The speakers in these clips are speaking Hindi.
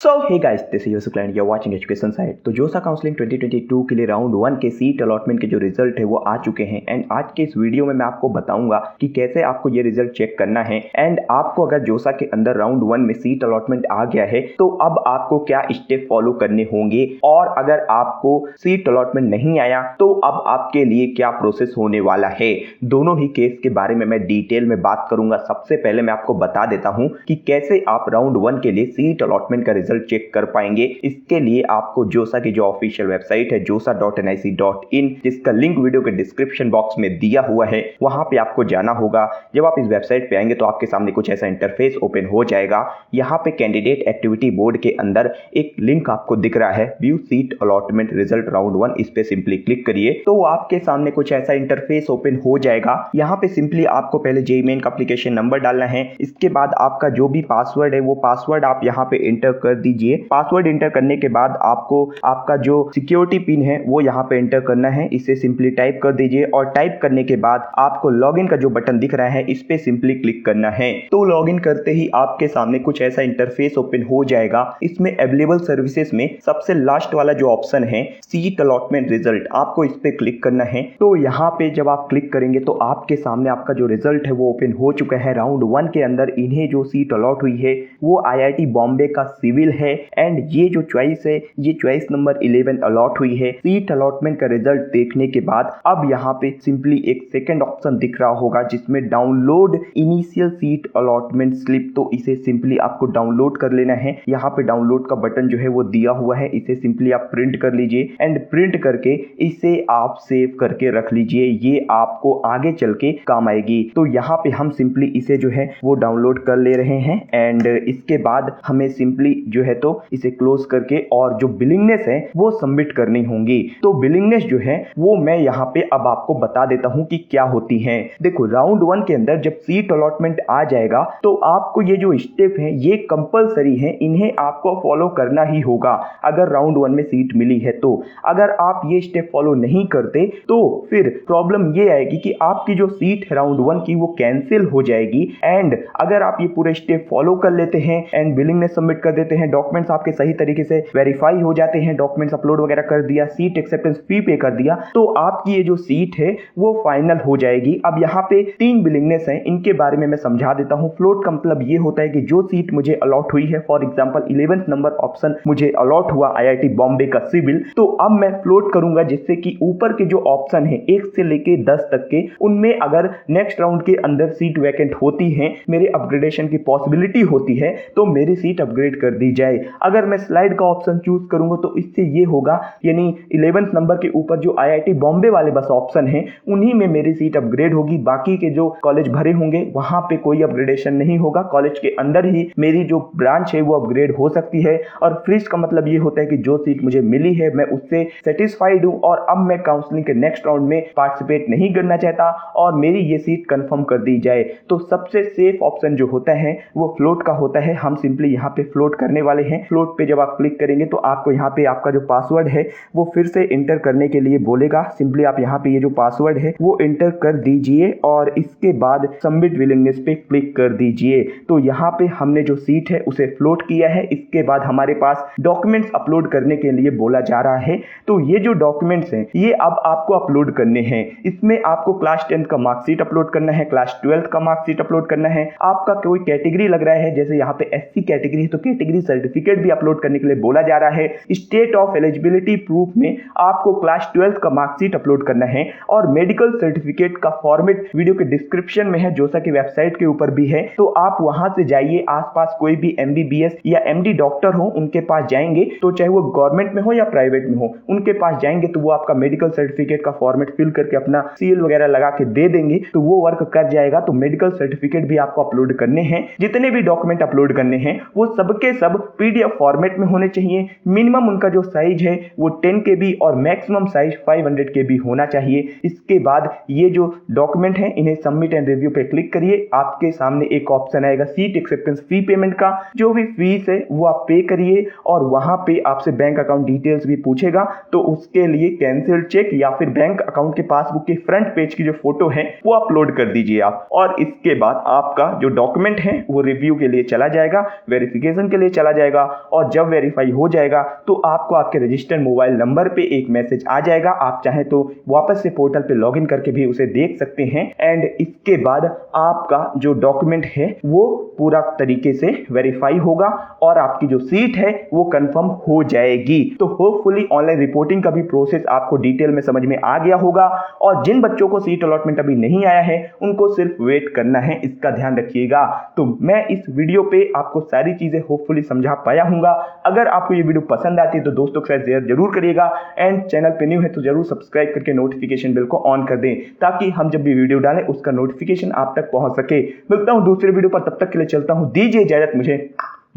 So hey guys, this is Yusuf client, you are watching education site. तो जोसा काउंसलिंग 2022 के लिए राउंड 1 के सीट अलॉटमेंट के जो रिजल्ट है वो आ चुके हैं। एंड आज के इस वीडियो में मैं आपको बताऊंगा कि कैसे आपको ये रिजल्ट चेक करना है। एंड आपको अगर जोसा के अंदर राउंड 1 में सीट अलॉटमेंट आ गया है तो अब आपको क्या स्टेप फॉलो करने होंगे, और अगर आपको सीट अलॉटमेंट नहीं आया तो अब आपके लिए क्या प्रोसेस होने वाला है। दोनों ही केस के बारे में मैं डिटेल में बात करूंगा। सबसे पहले मैं आपको बता देता हूं कि कैसे आप राउंड 1 के लिए सीट अलॉटमेंट का रिजल्ट चेक कर पाएंगे। इसके लिए आपको जोसा की जो ऑफिशियल वेबसाइट है josa.nic.in, जिसका लिंक वीडियो के डिस्क्रिप्शन बॉक्स में दिया हुआ है, वहां पे आपको जाना होगा। जब आप इस वेबसाइट पे आएंगे तो आपके सामने कुछ ऐसा इंटरफेस ओपन हो जाएगा। यहाँ पे कैंडिडेट एक्टिविटी बोर्ड के अंदर एक लिंक आपको दिख रहा है, view seat allotment result round 1। इस पे सिंपली क्लिक करिए तो आपके सामने कुछ ऐसा इंटरफेस ओपन हो जाएगा। यहाँ पे सिंपली आपको पहले जेईई मेन का एप्लीकेशन नंबर डालना है। इसके बाद आपका जो भी पासवर्ड है वो पासवर्ड आप यहाँ पे एंटर कर दीजिए। पासवर्ड एंटर करने के बाद आपको आपका जो सिक्योरिटी पिन है वो यहाँ पे एंटर करना है। इसे सिंपली टाइप कर दीजिए और टाइप करने के बाद आपको लॉगिन का जो बटन दिख रहा है इस पे सिंपली क्लिक करना है। तो लॉगिन करते ही आपके सामने कुछ ऐसा इंटरफेस ओपन हो जाएगा। इसमें अवेलेबल सर्विसेज में सबसे लास्ट वाला जो ऑप्शन है सीट अलॉटमेंट रिजल्ट, आपको इस पे क्लिक करना है। तो यहाँ पे जब आप क्लिक करेंगे तो आपके सामने आपका जो रिजल्ट है वो ओपन हो चुका है। राउंड 1 के अंदर इन्हें जो सीट अलॉट हुई है वो आईआईटी बॉम्बे का सिविल है। एंड ये जो चॉइस है ये चॉइस नंबर 11 अलॉट हुई है। सीट अलॉटमेंट का रिजल्ट देखने के बाद अब यहाँ पे सिंपली एक सेकंड ऑप्शन दिख रहा होगा जिसमें download initial seat allotment slip, तो इसे सिंपली आपको डाउनलोड कर लेना है। यहाँ पे डाउनलोड का बटन जो है वो दिया हुआ है, इसे सिंपली आप प्रिंट कर लीजिए। एंड प्रिंट करके इसे आप सेव करके रख लीजिए, ये आपको आगे चल के काम आएगी। तो यहाँ पे हम सिंपली इसे जो है वो डाउनलोड कर ले रहे हैं। एंड इसके बाद हमें सिंपली जो है तो इसे क्लोज करके और जो बिलिंगनेस है वो सबमिट करनी होंगी। तो बिलिंगनेस जो है वो मैं यहाँ पे अब आपको बता देता हूँ कि क्या होती है। देखो, राउंड 1 के अंदर जब सीट अलॉटमेंट आ जाएगा तो आपको ये जो स्टेप है ये कंपलसरी है, इन्हें आपको फॉलो करना ही होगा अगर राउंड 1 में सीट मिली है तो। अगर आप ये स्टेप फॉलो नहीं करते तो फिर प्रॉब्लम ये आएगी कि आपकी जो सीट है राउंड 1 की वो कैंसिल हो जाएगी। एंड अगर आप ये पूरे स्टेप फॉलो कर लेते हैं एंड बिलिंगनेस सबमिट कर देते हैं, डॉक्यूमेंट्स आपके सही तरीके से वेरीफाई हो जाते हैं, डॉक्यूमेंट्स अपलोड वगैरह कर दिया, सीट एक्सेप्टेंस फी पे कर दिया, तो आपकी ये जो सीट है वो फाइनल हो जाएगी। अब यहाँ पे 3 बिलिंगनेस हैं, इनके बारे में मैं समझा देता हूँ। फ्लोट का मतलब ये होता है कि जो सीट मुझे अलॉट हुई है, for example 11th number option मुझे अलॉट हुआ आईआईटी बॉम्बे का सिविल, तो अब मैं फ्लोट करूंगा जिससे कि ऊपर के जो ऑप्शन है 1 से लेके 10 तक के, उनमें अगर नेक्स्ट राउंड के अंदर सीट वैकेंट होती है, मेरे अपग्रेडेशन की पॉसिबिलिटी होती है, तो मेरी सीट अपग्रेड कर दी जाए। अगर मैं स्लाइड का ऑप्शन चूज करूंगा तो इससे ये होगा, यानी 11th नंबर के ऊपर जो आईआईटी बॉम्बे वाले बस ऑप्शन हैं उन्हीं में मेरी सीट अपग्रेड होगी। बाकी के जो कॉलेज भरे होंगे वहां पे कोई अपग्रेडेशन नहीं होगा, कॉलेज के अंदर ही मेरी जो ब्रांच है वो अपग्रेड हो सकती है। और फ्रीज का मतलब ये होता है कि जो सीट मुझे मिली है मैं उससे सेटिस्फाइड हूं और अब मैं काउंसलिंग के नेक्स्ट राउंड में पार्टिसिपेट नहीं करना चाहता और मेरी ये सीट कंफर्म कर दी जाए। तो सबसे सेफ ऑप्शन जो होता है वो फ्लोट का होता है। हम सिंपली यहाँ पे फ्लोट करने वाले हैं। फ्लोट पे जब आप क्लिक करेंगे तो आपको यहाँ पे आपका जो पासवर्ड है वो फिर से एंटर करने के लिए बोलेगा। सिंपली आप यहाँ पे ये जो पासवर्ड है वो एंटर कर दीजिए और इसके बाद सबमिट विलिंगनेस पे क्लिक कर दीजिए। तो यहाँ पे हमने जो सीट है उसे फ्लोट किया है। इसके बाद हमारे पास डॉक्यूमेंट्स अपलोड करने के लिए बोला जा रहा है। तो ये जो डॉक्यूमेंट्स हैं ये अब आपको अपलोड करने हैं। इसमें आपको क्लास 10 का मार्कशीट अपलोड करना है, क्लास 12 का मार्कशीट अपलोड करना है। आपका कोई कैटेगरी लग रहा है, जैसे यहाँ पे एससी कैटेगरी है तो कैटेगरी सर्टिफिकेट भी अपलोड करने के लिए बोला जा रहा है। स्टेट ऑफ एलिजिबिलिटी प्रूफ में आपको क्लास 12 का मार्कशीट अपलोड करना है और मेडिकल सर्टिफिकेट का फॉर्मेट वीडियो के डिस्क्रिप्शन में है, जोसा की वेबसाइट के ऊपर भी है। तो आप वहां से जाइए, आसपास कोई भी एमबीबीएस या एमडी डॉक्टर हो उनके पास जाएंगे, तो चाहे वो गवर्नमेंट में हो या प्राइवेट में हो, उनके पास जाएंगे तो वो आपका मेडिकल सर्टिफिकेट का फॉर्मेट फिल करके अपना सील वगैरह लगा के दे देंगे, तो वो वर्क कर जाएगा। तो मेडिकल सर्टिफिकेट भी आपको अपलोड करने हैं। जितने भी डॉक्यूमेंट अपलोड करने हैं वो सबके सब पीडीएफ फॉर्मेट में होने चाहिए। मिनिमम उनका जो साइज है वो 10 KB और मैक्सिमम साइज 500 KB होना चाहिए। इसके बाद ये जो डॉक्यूमेंट है इन्हें सबमिट एंड रिव्यू पे क्लिक करिए। आपके सामने एक ऑप्शन आएगा सीट एक्सेप्टेंस फी पेमेंट का, जो भी फीस है वो आप पे करिए और वहां पे आपसे बैंक अकाउंट डिटेल्स भी पूछेगा, तो उसके लिए कैंसिल चेक या फिर बैंक अकाउंट के पासबुक के फ्रंट पेज की जो फोटो है वो अपलोड कर दीजिए आप। और इसके बाद आपका जो डॉक्यूमेंट है वो रिव्यू के लिए चला जाएगा, वेरिफिकेशन के लिए चला चला जाएगा और जब वेरीफाई हो जाएगा तो आपको आपके रजिस्टर्ड मोबाइल नंबर पे एक मैसेज आ जाएगा। आप चाहें तो वापस से पोर्टल पे लॉगिन करके भी उसे देख सकते हैं एंड इसके बाद आपका जो डॉक्यूमेंट है वो पूरा तरीके से वेरीफाई होगा और आपकी जो सीट है वो कंफर्म हो जाएगी। तो होपफुली ऑनलाइन रिपोर्टिंग का भी प्रोसेस आपको डिटेल में समझ में आ गया होगा और जिन बच्चों को सीट अलॉटमेंट अभी नहीं आया है उनको सिर्फ वेट करना है, इसका ध्यान रखिएगा। तो मैं इस वीडियो पे आपको सारी चीजें होपफुली समझा पाया हूंगा। अगर आपको ये वीडियो पसंद आती है तो दोस्तों के साथ शेयर जरूर करिएगा एंड चैनल पे न्यू है तो जरूर सब्सक्राइब करके नोटिफिकेशन बेल को ऑन कर दें ताकि हम जब भी वीडियो डालें उसका नोटिफिकेशन आप तक पहुंच सके। मिलता हूं दूसरे वीडियो पर, तब तक के लिए चलता हूं, दीजिए इजाजत मुझे।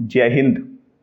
जय हिंद।